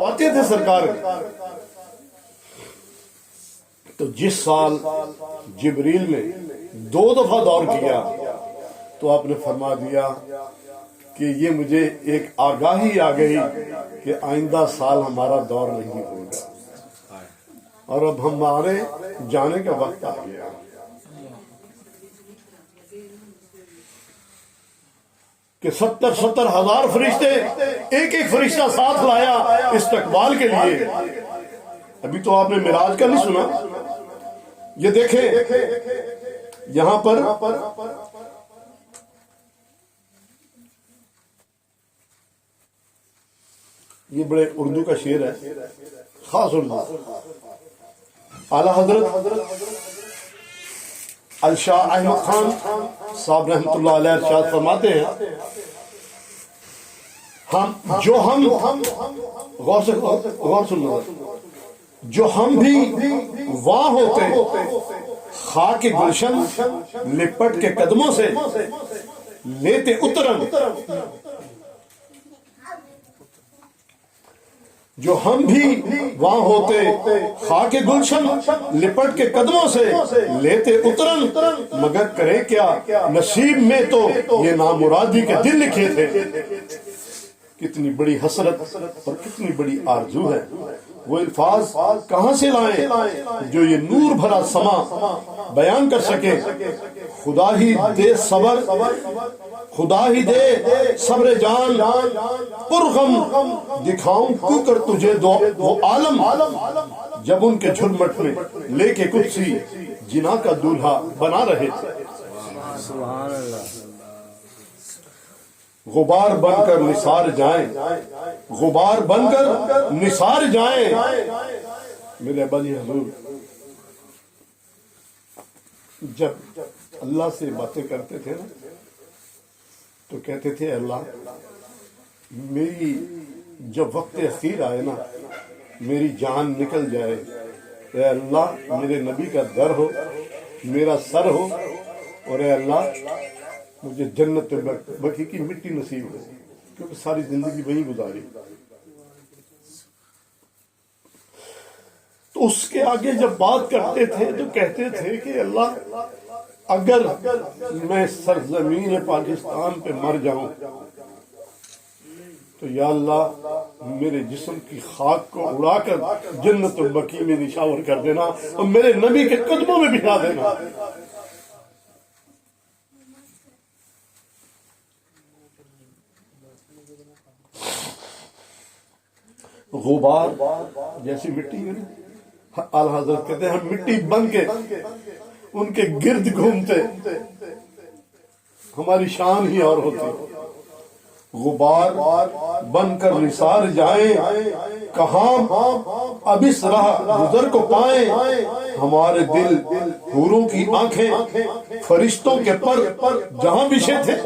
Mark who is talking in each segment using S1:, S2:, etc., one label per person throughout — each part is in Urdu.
S1: آتے تھے سرکار تو جس سال جبریل نے 2 دفعہ دور کیا تو آپ نے فرما دیا کہ یہ مجھے ایک آگاہی آ گئی کہ آئندہ سال ہمارا دور نہیں ہوگا اور اب ہمارے جانے کا وقت آ گیا. کہ 70 ہزار فرشتے ایک ایک فرشتہ ساتھ لایا استقبال کے لیے. ابھی تو آپ نے معراج کا نہیں سنا. یہ دیکھیں یہاں پر یہ بڑے اردو کا شعر ہے, خاص اردو. اعلی حضرت الشاہ احمد خان صاحب رحمۃ اللہ علیہ ارشاد فرماتے ہیں غور سننا, جو ہم بھی وہاں ہوتے خاک گلشن لپٹ کے قدموں سے لیتے اترن, جو ہم بھی وہاں ہوتے خاک گلشن لپٹ کے قدموں سے لیتے اترن, مگر کرے کیا نصیب میں تو یہ نامرادی کے دل لکھے تھے. کتنی بڑی حسرت اور کتنی بڑی آرزو ہے. وہ الفاظ کہاں سے لائیں جو یہ نور بھرا سما بیان کر سکے. خدا ہی دے صبر, خدا ہی دے صبر جان, پرغم دکھاؤں کو کر تجھے وہ عالم, جب ان کے جھرمٹ میں لے کے قدسی جنا کا دولہا بنا رہے تھے.
S2: سبحان اللہ.
S1: غبار بن کر نثار جائیں, غبار بن کر نثار جائیں. میرے ابا جی حضور جب اللہ سے باتیں کرتے تھے نا تو کہتے تھے اللہ میری جب وقت اخیر آئے نا میری جان نکل جائے, اے اللہ میرے نبی کا در ہو, میرا سر ہو, اور اے اللہ مجھے جنت بقی کی مٹی نصیب ہو, کیونکہ ساری زندگی وہی گزاری. تو اس کے آگے جب بات کرتے تھے تو کہتے تھے کہ اللہ اگر میں سرزمین پاکستان پہ مر جاؤں تو یا اللہ میرے جسم کی خاک کو اڑا کر جنت البقیع میں نشاور کر دینا اور میرے نبی کے قدموں میں بٹھا دینا. غبار جیسی مٹی ہے, اعلی حضرت کہتے ہیں ہم مٹی بن کے ان کے گرد گھومتے, ہماری شان ہی اور ہوتی. غبار بن کر نثار جائیں, کہاں اب اس راہ گزر کو پائیں, ہمارے دل حوروں کی آنکھیں فرشتوں کے پر جہاں بچھے تھے.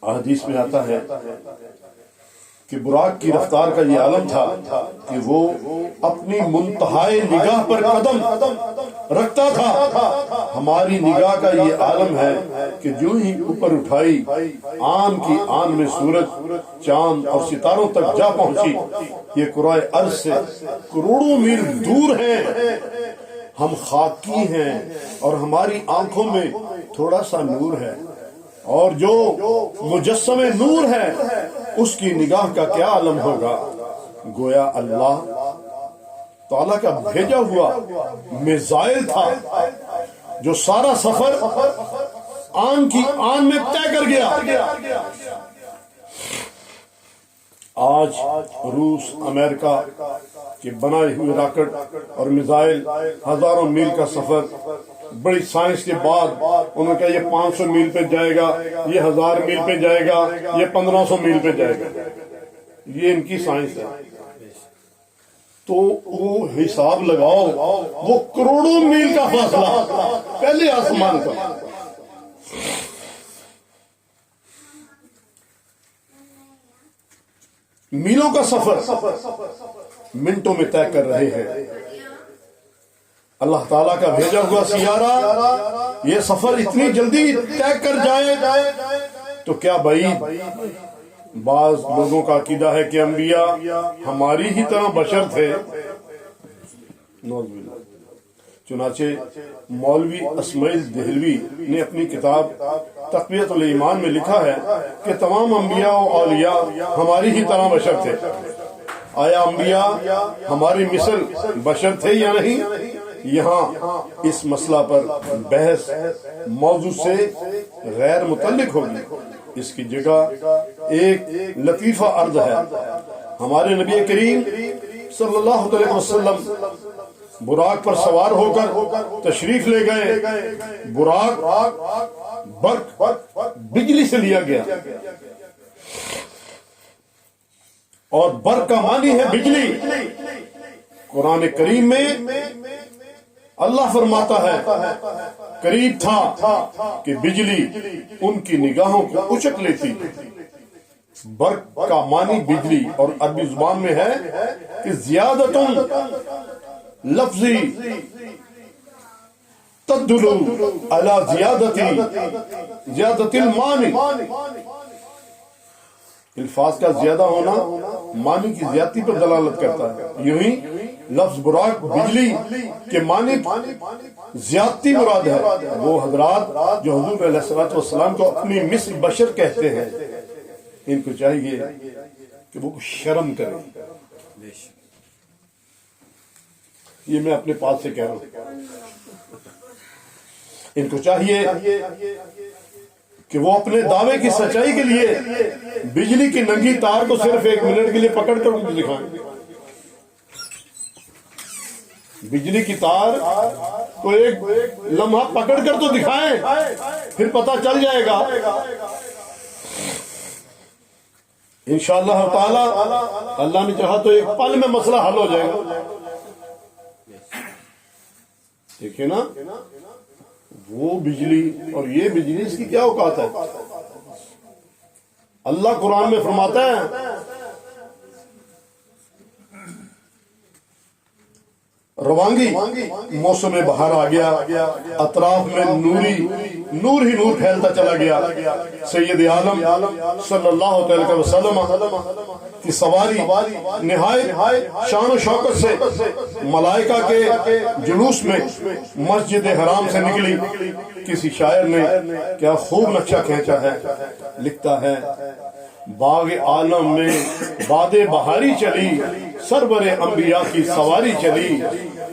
S1: حدیث میں آتا ہے کہ براق کی رفتار کا یہ عالم تھا کہ وہ اپنی منتہائے نگاہ پر قدم رکھتا تھا. ہماری نگاہ کا یہ عالم ہے کہ جو ہی اوپر اٹھائی آن کی آن میں سورج چاند اور ستاروں تک جا پہنچی. یہ کرۂ ارض سے کروڑوں میل دور ہیں, ہم خاکی ہیں اور ہماری آنکھوں میں تھوڑا سا نور ہے, اور جو مجسم نور ہے اس کی نگاہ کا کیا عالم ہوگا. گویا اللہ تعالیٰ کا بھیجا ہوا میزائل تھا جو سارا سفر آن کی آن میں طے کر گیا. آج روس امریکہ کے بنائے ہوئے راکٹ اور میزائل ہزاروں میل کا سفر بڑی سائنس کے بعد انہوں نے کہا یہ 500 میل پہ جائے گا, یہ 1000 میل پہ جائے گا, یہ 1500 میل پہ جائے گا. یہ ان کی سائنس ہے. تو وہ حساب لگاؤ, وہ کروڑوں میل کا فاصلہ پہلے آسمان کا. میلوں کا سفر منٹوں میں طے کر رہے ہیں. اللہ تعالیٰ کا بھیجا ہوا سیارہ یہ سفر اتنی جلدی طے کر جائے تو کیا بعید؟ بعض لوگوں کا عقیدہ ہے کہ انبیاء ہماری ہی طرح بشر تھے، نعوذ باللہ۔ چنانچہ مولوی اسماعیل دہلوی نے اپنی کتاب تقویۃ الایمان میں لکھا ہے کہ تمام انبیاء و اولیاء ہماری ہی طرح بشر تھے۔ آیا انبیاء ہماری مثل بشر تھے یا نہیں؟ یہاں اس مسئلہ پر بحث موضوع سے غیر متعلق ہوگی، اس کی جگہ ایک لطیفہ عرض ہے۔ ہمارے نبی کریم صلی اللہ علیہ وسلم براق پر سوار ہو کر تشریف لے گئے۔ براق برق بجلی سے لیا گیا، اور برق کا معنی ہے بجلی۔ قرآن کریم میں اللہ فرماتا ہے قریب تھا کہ بجلی ان کی نگاہوں کو اچک لیتی۔ برق کا معنی بجلی، اور عربی زبان میں ہے کہ زیادتن لفظی تدل علی زیادت المعنی، الفاظ کا زیادہ ہونا معنی کی زیادتی پر دلالت کرتا ہے۔ یوں ہی لفظ براق بجلی کے معنی زیادتی مراد ہے۔ وہ حضرات جو حضور علیہ الصلوۃ والسلام کو اپنی مثل بشر کہتے ہیں، ان کو چاہیے کہ وہ شرم کریں۔ یہ میں اپنے پاس سے کہہ رہا ہوں، ان کو چاہیے کہ وہ اپنے دعوے کی سچائی کے لیے بجلی کی ننگی تار کو صرف 1 منٹ کے لیے پکڑ کر دکھائیں۔ بجلی کی تار کو 1 لمحہ پکڑ کر تو دکھائیں، پھر پتہ چل جائے گا انشاءاللہ تعالی۔ اللہ نے چاہا تو 1 پل میں مسئلہ حل ہو جائے گا۔ دیکھیں نا، وہ بجلی اور یہ بجلی، اس کی کیا اوقات ہے؟ اللہ قرآن میں فرماتا ہے روانگی موسم بہار آ گیا، اطراف میں نور ہی نور پھیلتا چلا گیا۔ سید عالم صلی اللہ علیہ وسلم کی سواری نہایت شان و شوکت سے ملائکہ کے جلوس میں مسجد حرام سے نکلی۔ کسی شاعر نے کیا خوب نقشہ کھینچا ہے، لکھتا ہے باغ عالم میں باد بہاری چلی، سرور انبیاء کی سواری چلی،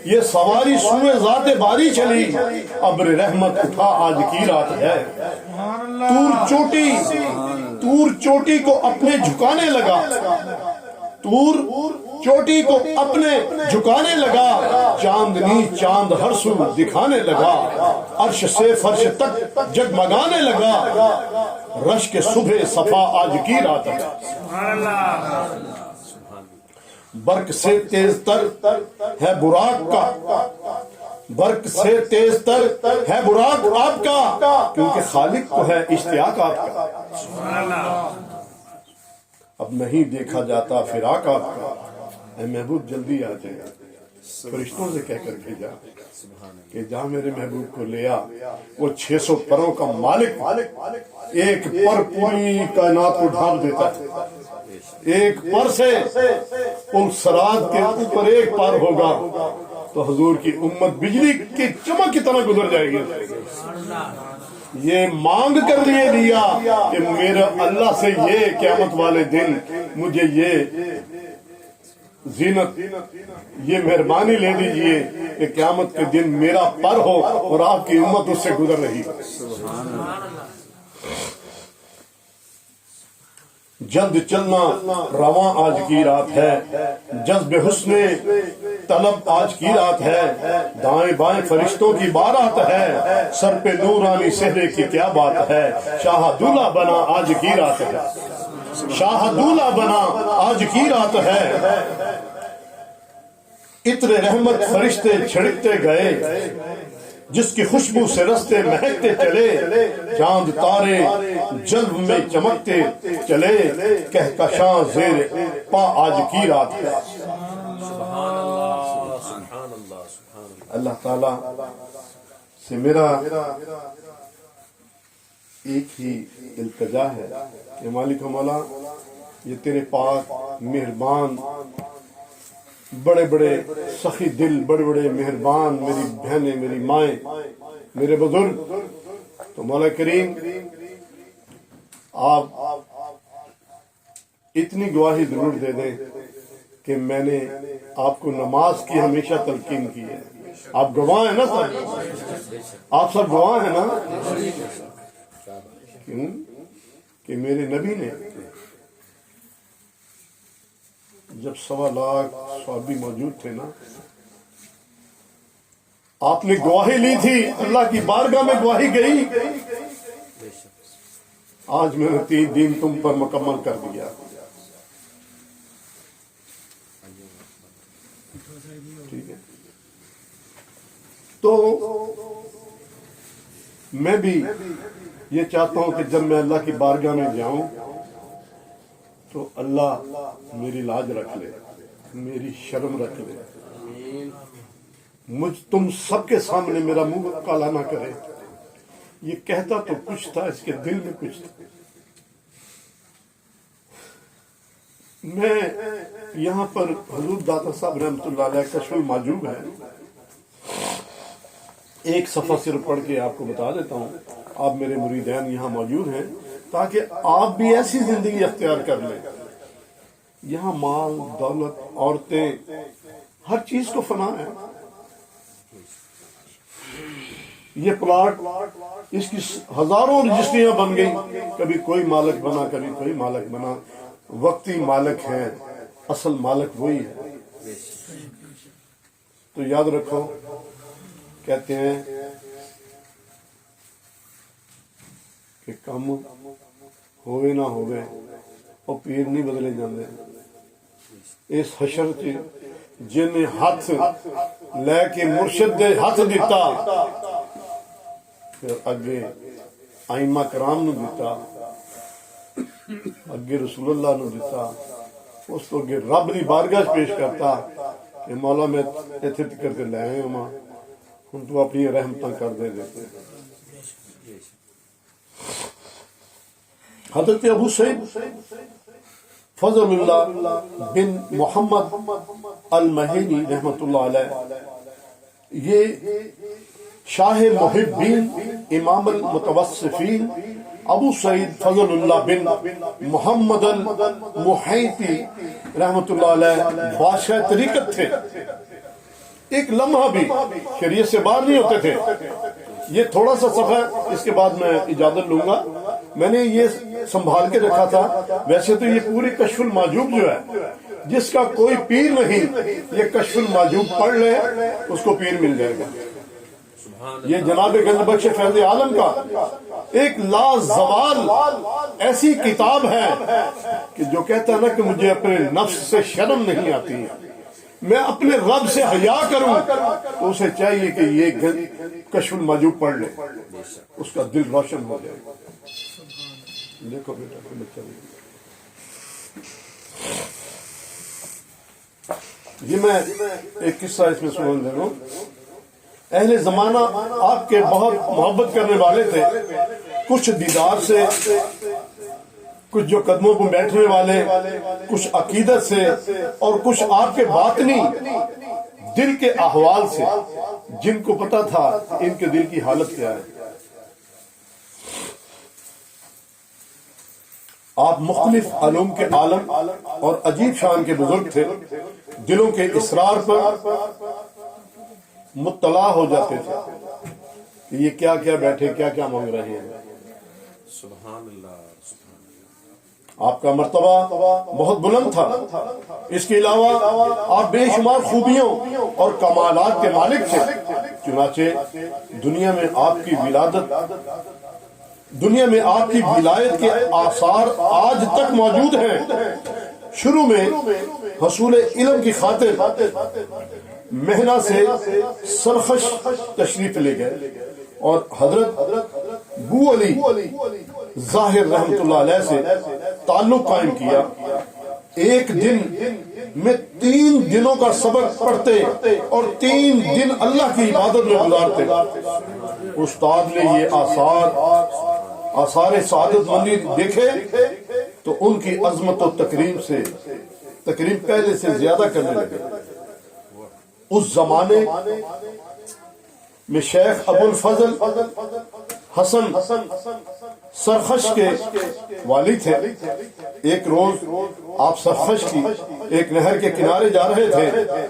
S1: یہ سواری سوئے ذات باری چلی، ابر رحمت اٹھا آج کی رات ہے۔ تور چوٹی کو اپنے جھکانے لگا، تور چوٹی کو اپنے جھکانے لگا، چاندنی چاند ہر سو دکھانے لگا، عرش سے فرش تک جگمگانے لگا، رش کے صبح صفا آج کی رات ہے۔ برق سے تیز تر ہے براق کا، برق سے تیز تر ہے براق آپ کا، کیونکہ خالق کو ہے اشتیاق آپ کا۔ اب نہیں دیکھا جاتا فراق آپ کا، اے محبوب جلدی آ جائے، فرشتوں سے کہہ کر بھیجا کہ جہاں میرے محبوب کو لیا۔ وہ 600 پروں کا مالک، ایک پر پوری کائنات کو ڈھانپ دیتا ہے۔ ایک پر سے ان سرات کے اوپر ایک پار ہوگا تو حضور کی امت بجلی کی چمک کی طرح گزر جائے گی۔ یہ مانگ کر لیے دیا کہ میرا اللہ سے یہ قیامت والے دن مجھے یہ زینت، یہ مہربانی لے دیجئے کہ قیامت کے دن میرا پر ہو اور آپ کی امت اس سے گزر رہی۔ جلد چلنا رواں آج کی رات ہے، جذب حسن طلب آج کی رات ہے، دائیں بائیں فرشتوں کی بارات ہے، سر پہ نورانی صحرے کی کیا بات ہے، شاہ دولہ بنا آج کی رات ہے، شاہ دولہ بنا آج کی رات ہے، عطر رحمت فرشتے چھڑکتے گئے، جس کی خوشبو سے رستے مہکتے چلے، چاند تارے جلو میں چمکتے چلے، کہکشاں زیر پا آج کی رات ہے۔ اللہ تعالی سے میرا ایک ہی التجا ہے کہ مالک و مولا یہ تیرے پاک مہربان بڑے بڑے سخی دل بڑے بڑے مہربان میری بہنیں میری مائیں میرے بزرگ، تو مولا کریم آپ اتنی گواہی ضرور دے دیں کہ میں نے آپ کو نماز کی ہمیشہ تلقین کی ہے. آپ گواہ ہیں نا سب، آپ سب گواہ ہیں نا. کیوں کہ میرے نبی نے جب 1.25 لاکھ صحابی موجود تھے نا، آپ نے گواہی لی تھی، اللہ کی بارگاہ میں گواہی گئی، آج میں نے 3 دن تم پر مکمل کر دیا. ٹھیک ہے، تو میں بھی یہ چاہتا ہوں کہ جب میں اللہ کی بارگاہ میں جاؤں تو اللہ میری لاج رکھ لے، میری شرم رکھ لے، مجھ تم سب کے سامنے میرا منہ کالا نہ کرے. یہ کہتا تو کچھ تھا، اس کے دل میں کچھ تھا. میں یہاں پر حضور داتا صاحب رحمۃ اللہ علیہ کشف المعجوب ہے، ایک صفحہ صرف پڑھ کے آپ کو بتا دیتا ہوں. آپ میرے مریدین یہاں موجود ہیں تاکہ آپ بھی ایسی زندگی اختیار کر لیں. یہاں مال دولت عورتیں ہر چیز کو فنا ہے. یہ پلاٹ اس کی ہزاروں رجسٹریاں بن گئی، کبھی کوئی مالک بنا کبھی کوئی مالک بنا. وقتی مالک ہے، اصل مالک وہی ہے. تو یاد رکھو، کہتے ہیں کہ کم ہوئے نہ ہوئے اور پیر نہیں بدلے جاندے. اس حشر چ جن ہاتھ لے کے مرشد دے ہاتھ دیتا، پھر اگے ائمہ کرام نو دیتا، اگے رسول اللہ نو دیتا، اس کو اگے رب دی بارگاہ پیش کرتا کہ مولا میں ایتھے تکر کے لے آئے ہوں، ہن تو اپنی رحمتاں کر دے دیتے. حضرت ابو سعید فضل اللہ بن محمد المہینی رحمۃ اللہ علیہ، یہ شاہ محبین امام المتوصفین ابو سعید فضل اللہ بن محمد المحیطی رحمۃ اللہ علیہ بادشاہ طریقت تھے. ایک لمحہ بھی شریعت سے باہر نہیں ہوتے تھے. یہ تھوڑا سا صفحہ اس کے بعد میں اجازت لوں گا. میں نے یہ سنبھال کے رکھا تھا. ویسے تو یہ پوری کشف المعجوب جو ہے، جس کا کوئی پیر نہیں، یہ کشف المعجوب پڑھ لے اس کو پیر مل جائے گا. یہ جناب گنج بخش فیض عالم کا ایک لازوال ایسی کتاب ہے کہ جو کہتا ہے نا کہ مجھے اپنے نفس سے شرم نہیں آتی، میں اپنے رب سے حیا کروں، تو اسے چاہیے کہ یہ کشف المعجوب پڑھ لے، اس کا دل روشن ہو جائے گا. دیکھو بیٹا، یہ میں ایک قصہ اس میں سنان دے رہا ہوں. اہل زمانہ آپ کے بہت محبت کرنے والے تھے، کچھ دیدار سے، کچھ جو قدموں پر بیٹھنے والے، کچھ عقیدت سے، اور کچھ آپ کے باطنی دل کے احوال سے، جن کو پتا تھا ان کے دل کی حالت کیا ہے. آپ مختلف علوم کے عالم اور عجیب شان کے بزرگ تھے. دلوں کے اسرار پر مطلع ہو جاتے تھے کہ یہ کیا کیا بیٹھے کیا کیا مانگ رہے ہیں.
S3: سبحان اللہ.
S1: آپ کا مرتبہ بہت بلند تھا. اس کے علاوہ آپ بے شمار خوبیوں اور کمالات کے مالک تھے. چنانچہ دنیا میں آپ کی ولایت کے آثار آج تک موجود ہیں. شروع میں حصول علم کی خاطر مہنہ سے سرخش تشریف لے گئے اور حضرت بو علی ظاہر رحمت اللہ علیہ سے تعلق قائم کیا. ایک دن میں 3 دنوں کا سبق پڑھتے اور 3 دن اللہ کی عبادت میں گزارتے. استاد نے یہ آثار آثار سعادت مندی دیکھے تو ان کی عظمت و تکریم پہلے سے زیادہ کرنے لگے۔ اس زمانے میں شیخ ابو الفضل حسن سرخش کے والد تھے۔ ایک روز آپ سرخش کی ایک نہر کے کنارے جا رہے تھے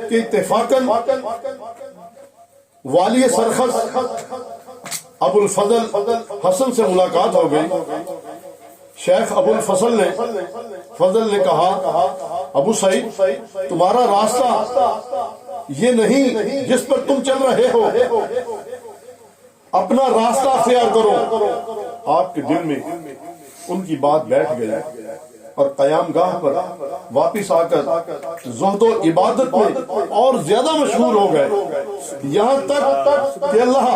S1: کہ اتفاقاً والی سرخش ابو الفضل حسن سے ملاقات ہو گئی۔ شیخ ابو فضل نے کہا ابو سعید تمہارا راستہ یہ نہیں جس پر تم چل رہے ہو، اپنا راستہ اختیار کرو۔ آپ کے دل میں ان کی بات بیٹھ گئی اور قیام گاہ پر واپس آ کر زہد و عبادت میں اور زیادہ مشہور ہو گئے، یہاں تک کہ اللہ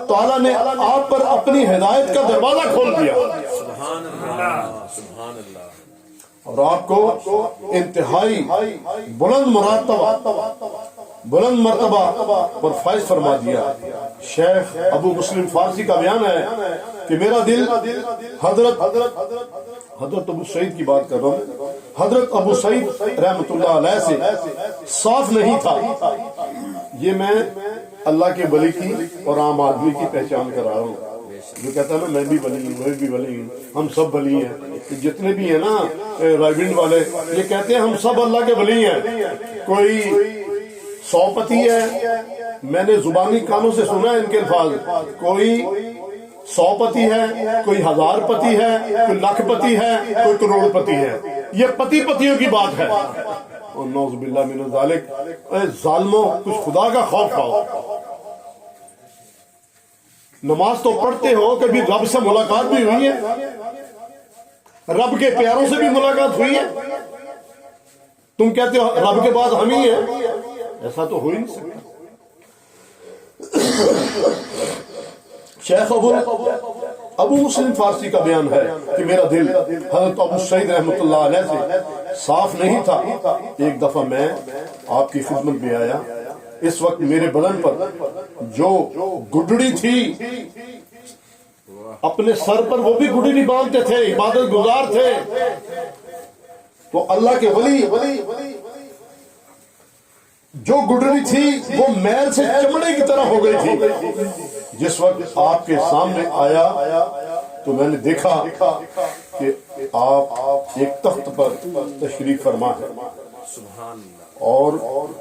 S1: تعالیٰ نے آپ پر اپنی ہدایت کا دروازہ کھول دیا
S3: سبحان اللہ سبحان اللہ،
S1: اور آپ کو انتہائی بلند مرتبہ پر فائز فرما دیا۔ شیخ ابو مسلم فارسی کا بیان ہے کہ میرا دل حضرت ابو سعید کی بات کر رہا ہوں، حضرت ابو سعید رحمۃ اللہ علیہ سے صاف نہیں تھا۔ یہ میں اللہ کے ولی کی اور عام آدمی کی پہچان کر رہا ہوں، جو کہتا ہے نا میں بھی ولی ہوں، وہ بھی ولی ہوں، ہم سب ولی ہیں۔ جتنے بھی ہیں نا رائبنڈ والے یہ کہتے ہیں ہم سب اللہ کے ولی ہیں۔ کوئی 100 پتی ہے، میں نے زبانی کانوں سے سنا ہے ان کے الفاظ، کوئی 100 پتی ہے، کوئی 1000 پتی ہے، کوئی لاکھ پتی ہے، کوئی کروڑ پتی ہے۔ یہ پتیوں کی بات ہے، اور نعوذ باللہ من ذالک۔ اے ظالموں کچھ خدا کا خوف پاؤ، نماز تو پڑھتے ہو، کبھی رب سے ملاقات بھی ہوئی ہے؟ رب کے پیاروں سے بھی ملاقات ہوئی ہے؟ تم کہتے ہو رب کے بعد ہم ہی ہیں، ایسا تو ہو ہی نہیں سکتا۔ شیخ ابو مسلم فارسی کا بیان ہے کہ میرا دل حضرت ابو سعید رحمۃ اللہ علیہ سے صاف نہیں تھا۔ ایک دفعہ میں آپ کی خدمت میں آیا، اس وقت میرے بدن پر جو گڈڑی تھی اپنے سر پر وہ بھی گڈڑی نہیں باندھتے تھے، عبادت گزار تھے، تو اللہ کے ولی جو گڈڑی تھی وہ میل سے چمڑے کی طرح ہو گئی تھی۔ جس وقت آپ کے سامنے آیا تو میں نے دیکھا کہ آپ ایک تخت پر تشریف فرما ہے
S3: سبحان اللہ،
S1: اور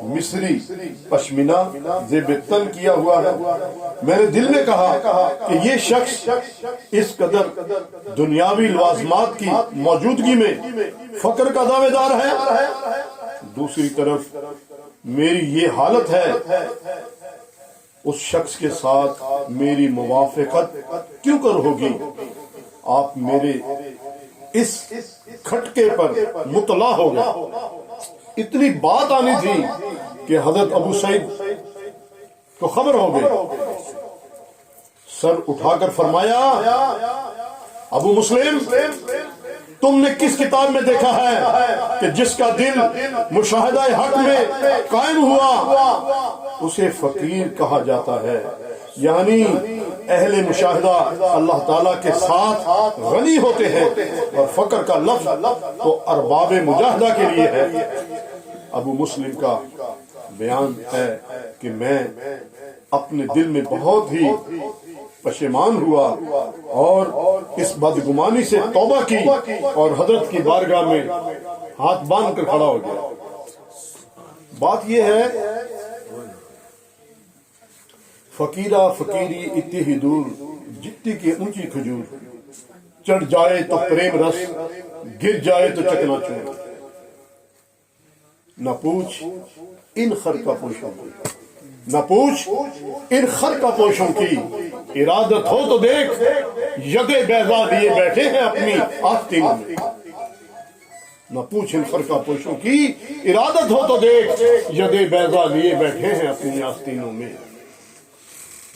S1: مصری پشمینہ زیب تن کیا ہوا ہے۔ میں نے دل میں کہا کہ یہ شخص اس قدر دنیاوی لوازمات کی موجودگی میں فقر کا دعوے دار ہے، دوسری طرف میری یہ حالت ہے، اس شخص کے ساتھ میری موافقت کیوں کر ہوگی؟ آپ میرے اس کھٹکے پر مطلع ہو گئے۔ اتنی بات آنی تھی کہ حضرت ابو سعید کو خبر ہو گئی، سر اٹھا کر فرمایا ابو مسلم تم نے کس کتاب میں دیکھا ہے کہ جس کا دل مشاہدہ حق میں قائم ہوا اسے فقیر کہا جاتا ہے؟ یعنی اہل مشاہدہ اللہ تعالیٰ کے ساتھ غنی ہوتے ہیں، اور فقر کا لفظ تو ارباب مجاہدہ کے لیے ہے۔ ابو مسلم کا بیان ہے کہ میں اپنے دل میں بہت ہی پشیمان ہوا اور اس بدگمانی سے توبہ کی اور حضرت کی بارگاہ میں ہاتھ باندھ کر کھڑا ہو گیا۔ بات یہ ہے فقیرہ فقیری اتنی دور جتنی کی اونچی کھجور، چڑھ جائے تو پریم رس، گر جائے تو چکنا چور، نہ پوچھ ان خرقہ پوشوں کی، نہ پوچھ ان خرقہ پوشوں کی، ارادت ہو تو دیکھ یدے بیضا لیے بیٹھے ہیں اپنی آستینوں میں۔ نہ پوچھ ان خرقہ پوشوں کی، ارادت ہو تو دیکھ یدے بیضا لیے بیٹھے ہیں اپنی آستینوں میں۔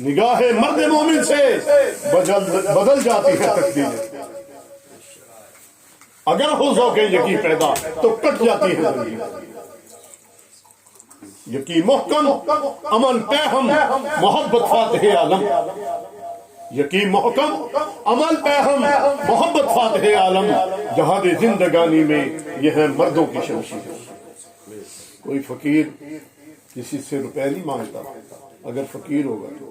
S1: نگاہ مرد مومن سے بدل جاتی ہے تقدیریں، اگر ہو ذوق یقین پیدا تو کٹ جاتی ہے زندگی۔ یقین محکم، عمل پہم، محبت فاتح عالم۔ یقین محکم عمل پہم محبت فاتح عالم جہاد زندگانی میں یہ ہے مردوں کی شمشیر. کوئی فقیر کسی سے روپے نہیں مانگتا. اگر فقیر ہوگا تو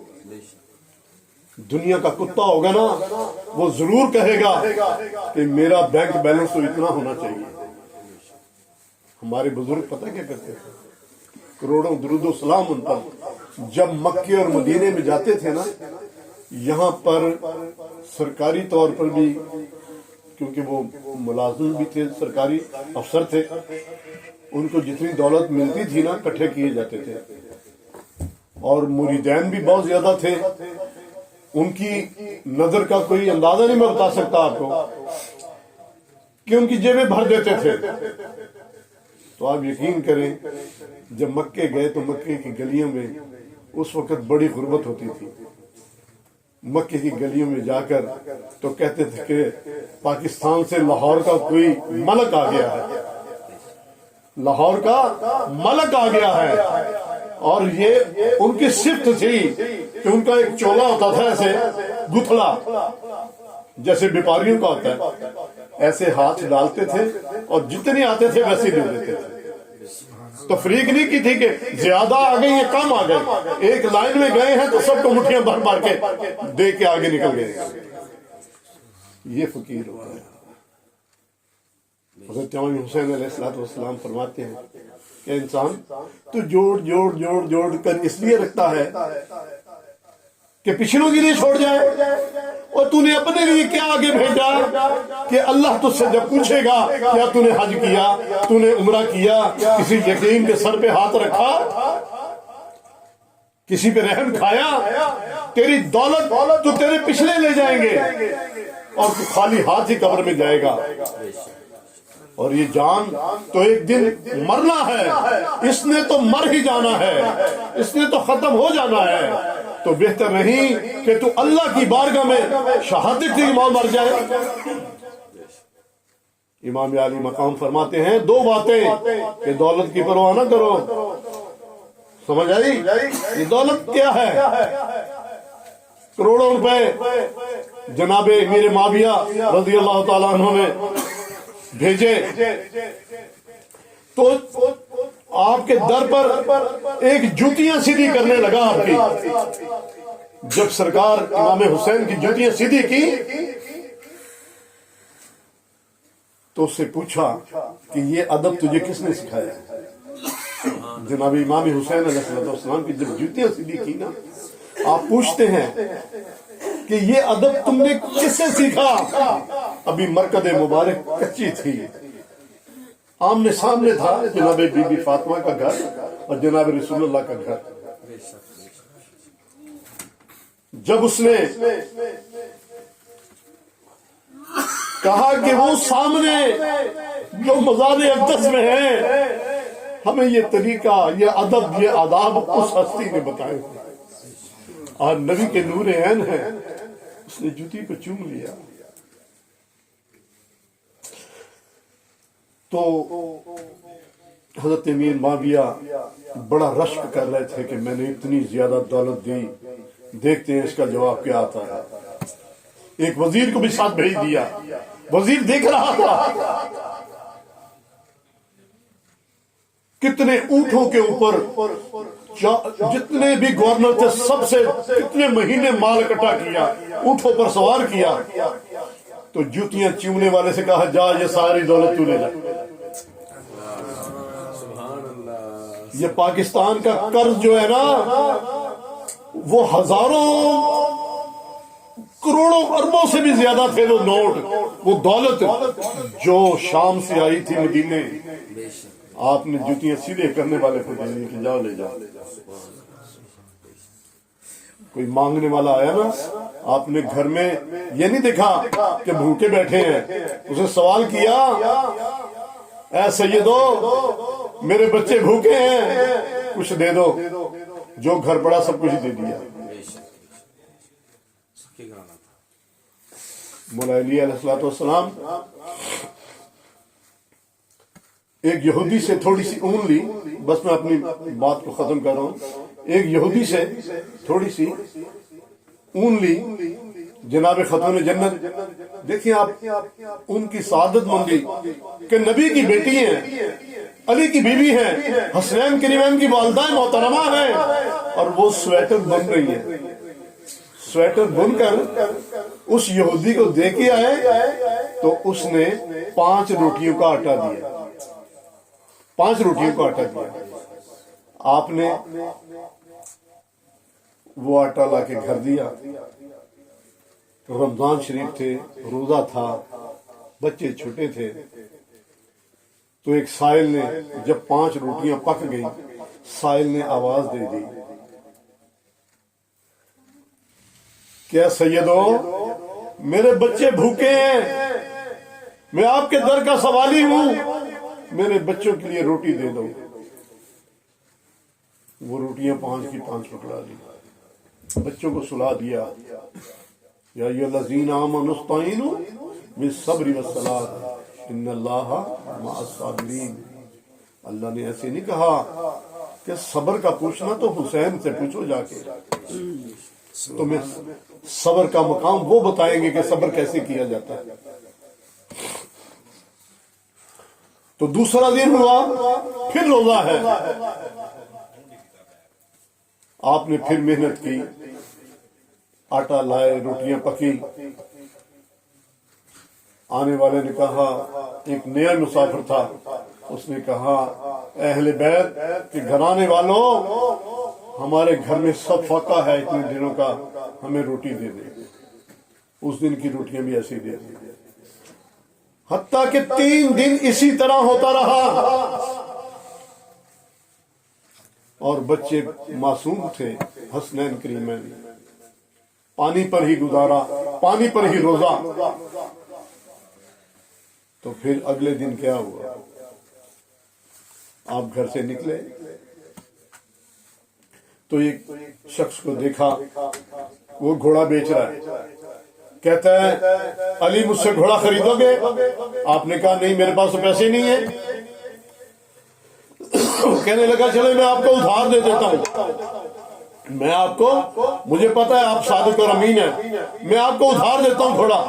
S1: دنیا کا کتا ہوگا نا وہ ضرور کہے گا کہ میرا بینک بیلنس تو اتنا ہونا چاہیے. ہمارے بزرگ پتہ کیا کرتے تھے؟ کروڑوں درود و سلام ان پر. جب مکے اور مدینے میں جاتے تھے نا یہاں پر سرکاری طور پر بھی کیونکہ وہ ملازم بھی تھے سرکاری افسر تھے ان کو جتنی دولت ملتی تھی نا اکٹھے کیے جاتے تھے اور مریدین بھی بہت زیادہ تھے. ان کی نظر کا کوئی اندازہ نہیں میں بتا سکتا آپ کو کہ ان کی جیبیں بھر دیتے تھے. تو آپ یقین کریں جب مکے گئے تو مکے کی گلیوں میں اس وقت بڑی غربت ہوتی تھی. مکے کی گلیوں میں جا کر تو کہتے تھے کہ پاکستان سے لاہور کا کوئی ملک آ گیا ہے. لاہور کا ملک آ گیا ہے. اور یہ ان کی صفت تھی کہ ان کا ایک چولا ہوتا تھا ایسے گتھڑا جیسے بیپاریوں کا ہوتا ہے ایسے ہاتھ ڈالتے تھے اور جتنے آتے تھے ویسے دے دیتے تھے. تفریق نہیں کی تھی کہ زیادہ آ گئی یا کم آ گئے. ایک لائن میں گئے ہیں تو سب کو مٹھیاں بھر مار کے دے کے آگے نکل گئے. یہ فقیر ہوتا ہے. حضرت امام حسین علیہ السلام فرماتے ہیں کہ انسان تو جوڑ جوڑ جوڑ جوڑ کر اس لیے رکھتا ہے کہ پچھلوں کے لیے چھوڑ جائے اور تو نے اپنے لیے کیا آگے بھیجا کہ اللہ تجھ سے جب پوچھے گا کیا تو نے حج کیا تو نے عمرہ کیا کسی یتیم کے سر پہ ہاتھ رکھا کسی پہ رحم کھایا تیری دولت تو تیرے پچھلے لے جائیں گے اور تو خالی ہاتھ ہی قبر میں جائے گا. اور یہ جان تو ایک دن مرنا ہے. اس نے تو مر ہی جانا ہے. اس نے تو ختم ہو جانا ہے. تو بہتر نہیں کہ تو اللہ کی بارگاہ میں شہادت کی موت مر جائے. امام علی مقام فرماتے ہیں دو باتیں کہ دولت کی پرواہ نہ کرو. سمجھ آئی؟ یہ دولت کیا ہے؟ کروڑوں روپے جناب امیر معاویہ رضی اللہ تعالیٰ عنہ نے بھیجے تو آپ کے در پر ایک جوتیاں سیدھی کرنے لگا. آپ کی جب سرکار امام حسین کی جوتیاں سیدھی کی تو اس سے پوچھا کہ یہ ادب تجھے کس نے سکھایا؟ جناب امام حسین علیہ السلام کی جب جوتیاں سیدھی کی نا آپ پوچھتے ہیں کہ یہ ادب تم نے کس سے سیکھا؟ ابھی مرکز مبارک کچی تھی. آمنے سامنے تھا جناب بی بی فاطمہ کا گھر اور جناب رسول اللہ کا گھر. جب اس نے کہا کہ وہ سامنے جو مزار اقدس میں ہے ہمیں یہ طریقہ یہ ادب یہ آداب اس ہستی نے بتائے اور نبی کے نور عین ہے. اس نے جوتی کو چوم لیا. تو حضرت امیر معاویہ بڑا رشک کر رہے تھے کہ میں نے اتنی زیادہ دولت دی. دیکھتے ہیں اس کا جواب کیا آتا ہے. ایک وزیر کو بھی ساتھ بھیج دیا. وزیر دیکھ رہا تھا کتنے اونٹوں کے اوپر جتنے بھی گورنر تھے سب سے کتنے مہینے مال اکٹھا کیا اونٹوں پر سوار کیا. تو جوتیاں چومنے والے سے کہا جا یہ ساری دولت تو لے جا. یہ پاکستان کا قرض جو ہے نا وہ ہزاروں کروڑوں اربوں سے بھی زیادہ تھے. وہ نوٹ وہ دولت جو شام سے آئی تھی مدینے آپ نے جوتیاں سیدھے کرنے والے کو دے دی کہ جاؤ لے جاؤ. کوئی مانگنے والا آیا نا آپ نے گھر میں یہ نہیں دیکھا کہ بھوکے بیٹھے ہیں. اسے سوال کیا اے سیدو میرے بچے بھوکے ہیں کچھ دے دو. جو گھر پڑا سب کچھ دے دیا. مولا علی علیہ السلام ایک یہودی سے تھوڑی سی اون لی. بس میں اپنی بات کو ختم کر رہا ہوں. ایک یہودی سے تھوڑی سی اون لی جناب خاتون جنت دیکھیں آپ ان کی سعادت مندی کہ نبی کی بیٹی ہیں، علی کی بیوی ہیں، حسنین کریمین کی والدہ محترمہ ہیں، اور وہ سویٹر بن رہی ہیں، سویٹر بن کر اس یہودی کو دے کے آئے تو اس نے 5 روٹیوں کا آٹا دیا، 5 روٹیوں کا آٹا دیا۔ آپ نے وہ آٹا لا کے گھر دیا۔ رمضان شریف تھے، روزہ تھا، بچے چھوٹے تھے، تو ایک سائل نے جب 5 روٹیاں پک گئی، سائل نے آواز دے دی، کیا سیدو میرے بچے بھوکے ہیں، میں آپ کے در کا سوالی ہوں، میرے بچوں کے لیے روٹی دے دو۔ وہ روٹیاں 5 کی 5 ٹکڑا دی، بچوں کو سلا دیا، یا ایھا الذین آمنوا استعینوا بالصبر والصلاۃ ان اللہ مع الصابرین۔ اللہ نے ایسے نہیں کہا کہ صبر کا پوچھنا تو حسین سے پوچھو جا کے، تمہیں صبر کا مقام وہ بتائیں گے کہ صبر کیسے کیا جاتا ہے۔ تو دوسرا دن ہوا، پھر روزہ ہے، آپ نے پھر محنت کی، آٹا لائے، روٹیاں پکی۔ آنے والے نے کہا، ایک نیا مسافر تھا، اس نے کہا اہل بیت کے گھرانے والوں، ہمارے گھر میں سب فاقہ ہے اتنے دنوں کا، ہمیں روٹی دے دیں۔ اس دن کی روٹیاں بھی ایسی دے دی، حتیٰ کہ 3 دن اسی طرح ہوتا رہا، اور بچے معصوم تھے، حسنین کریمین، پانی پر ہی گزارا، پانی پر ہی روزہ۔ تو پھر اگلے دن کیا ہوا، آپ گھر سے نکلے تو ایک شخص کو دیکھا، وہ گھوڑا بیچ رہا ہے، کہتا ہے علی مجھ سے گھوڑا خریدو گے؟ آپ نے کہا نہیں، میرے پاس تو پیسے نہیں ہیں۔ کہنے لگا چلے میں آپ کو ادھار دے دیتا ہوں، میں آپ کو، مجھے پتا ہے آپ صادق اور امین ہیں، میں آپ کو ادھار دیتا ہوں گھوڑا۔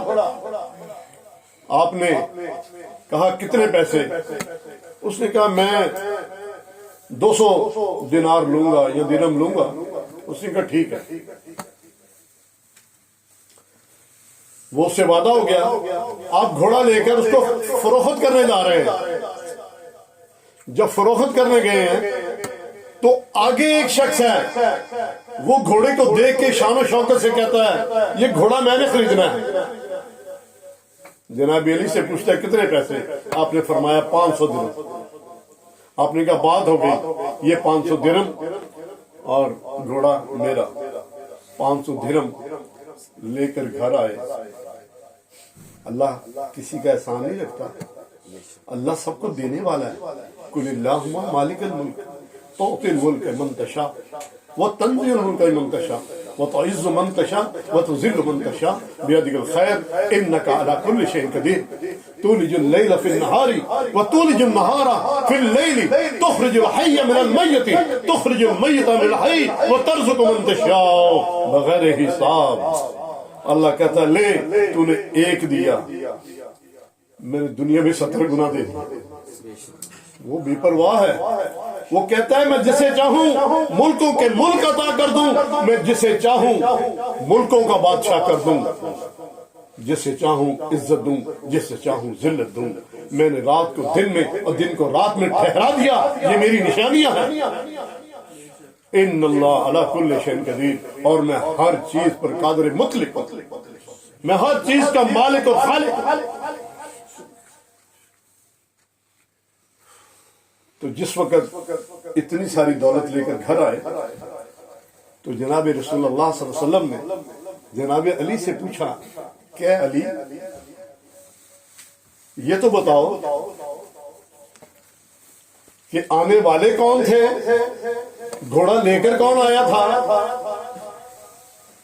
S1: آپ نے کہا کتنے پیسے؟ اس نے کہا میں 200 دینار لوں گا یا درہم لوں گا۔ اس نے کہا ٹھیک ہے۔ وہ اس سے وعدہ ہو گیا، آپ گھوڑا لے کر اس کو فروخت کرنے جا رہے ہیں۔ جب فروخت کرنے گئے ہیں تو آگے ایک شخص ہے، وہ گھوڑے کو دیکھ کے شان و شوکت سے کہتا ہے یہ گھوڑا میں نے خریدنا ہے۔ جناب علی سے پوچھتا ہے کتنے پیسے؟ آپ نے فرمایا 500 درہم۔ آپ نے کہا بات ہو گئی، یہ 500 درہم اور گھوڑا میرا۔ 500 درہم لے کر گھر آئے۔ اللہ کسی کا احسان نہیں رکھتا، اللہ سب کو دینے والا ہے۔ قل اللہم مالک الملک تؤتی الملک من تشاء وتنزع الملک من تشاء وتعز من تشاء وتذل من تشاء بیدک الخیر انک علی کل شیء قدیر تولج اللیل فی النہار وتولج النہار فی اللیل تخرج الحی من المیت تخرج المیت من الحی وترزق من تشاء بغیر حساب۔ اللہ کہتا ہے لے تو نے ایک دیا، میں نے دنیا میں 70 گنا دے دیا۔ وہ بے پرواہ ہے، وہ کہتا ہے میں جسے چاہوں ملکوں کے ملک عطا کر دوں، میں جسے چاہوں ملکوں کا بادشاہ کر دوں، جسے چاہوں عزت دوں، جسے چاہوں ذلت دوں۔ میں نے رات کو دن میں اور دن کو رات میں ٹھہرا دیا، یہ میری نشانیاں ہیں۔ ان اللہ علی کل شیء قدیر، اور میں ہر چیز پر قادر مطلق، میں ہر چیز کا مالک اور خالق۔ تو جس وقت اتنی ساری دولت لے کر گھر آئے تو جناب رسول اللہ صلی اللہ علیہ وسلم نے جناب علی سے پوچھا کہ علی یہ تو بتاؤ کہ آنے والے کون تھے، گھوڑا لے کر کون آیا تھا،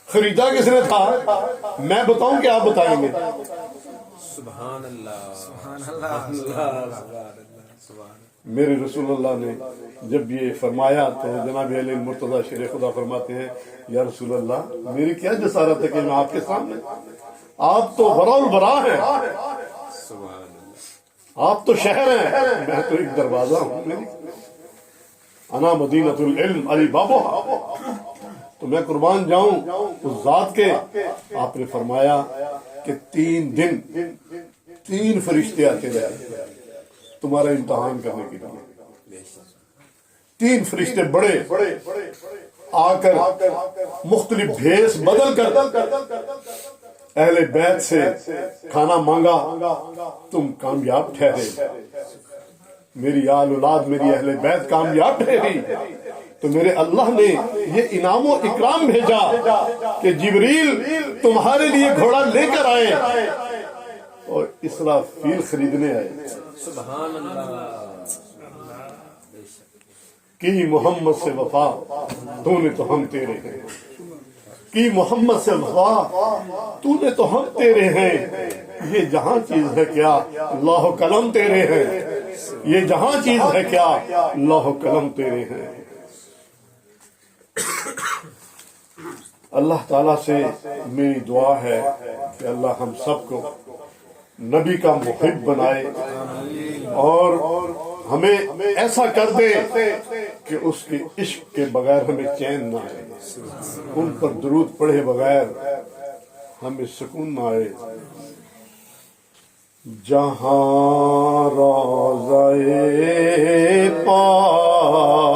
S1: خریدا کس نے تھا؟ میں بتاؤں کہ آپ بتائیں گے؟
S3: سبحان اللہ،
S2: سبحان اللہ،
S3: اللہ، سبحان اللہ، سبحان
S1: میرے رسول اللہ نے جب یہ فرمایا تو جناب علی مرتضی شیر خدا فرماتے ہیں یا رسول اللہ میری کیا جسارت ہے کہ میں آپ کے سامنے، آپ تو برا البرا ہیں، آپ تو شہر ہیں، میں تو ایک دروازہ ہوں، انا مدینۃ العلم علی بابوہا، تو میں قربان جاؤں اس ذات کے۔ آپ نے فرمایا کہ 3 دن 3 فرشتے آتے رہے تمہارا امتحان کرنے کے لیے، 3 فرشتے بڑے آ کر مختلف بھیس بدل کر اہل بیت سے کھانا مانگا، تم کامیاب ٹھہرے، میری آل اولاد میری اہل بیت کامیاب ٹھہری، تو میرے اللہ نے یہ انعام و اکرام بھیجا کہ جبریل تمہارے لیے گھوڑا لے کر آئے اور اسرافیل خریدنے آئے۔
S3: سبحان اللہ،
S1: کی محمد سے وفا تو نے تو ہم تیرے ہیں، کی محمد سے وفا تو نے تو ہم تیرے ہیں، یہ جہاں چیز ہے کیا اللہ و قلم تیرے ہیں، یہ جہاں چیز ہے کیا اللہ و قلم تیرے ہیں۔ اللہ تعالیٰ سے میری دعا ہے کہ اللہ ہم سب کو نبی کا محب بنائے اور ہمیں ایسا کر دے کہ اس کے عشق کے بغیر ہمیں چین نہ آئے، ان پر درود پڑھے بغیر ہمیں سکون نہ آئے۔ جہاں روضہ پاک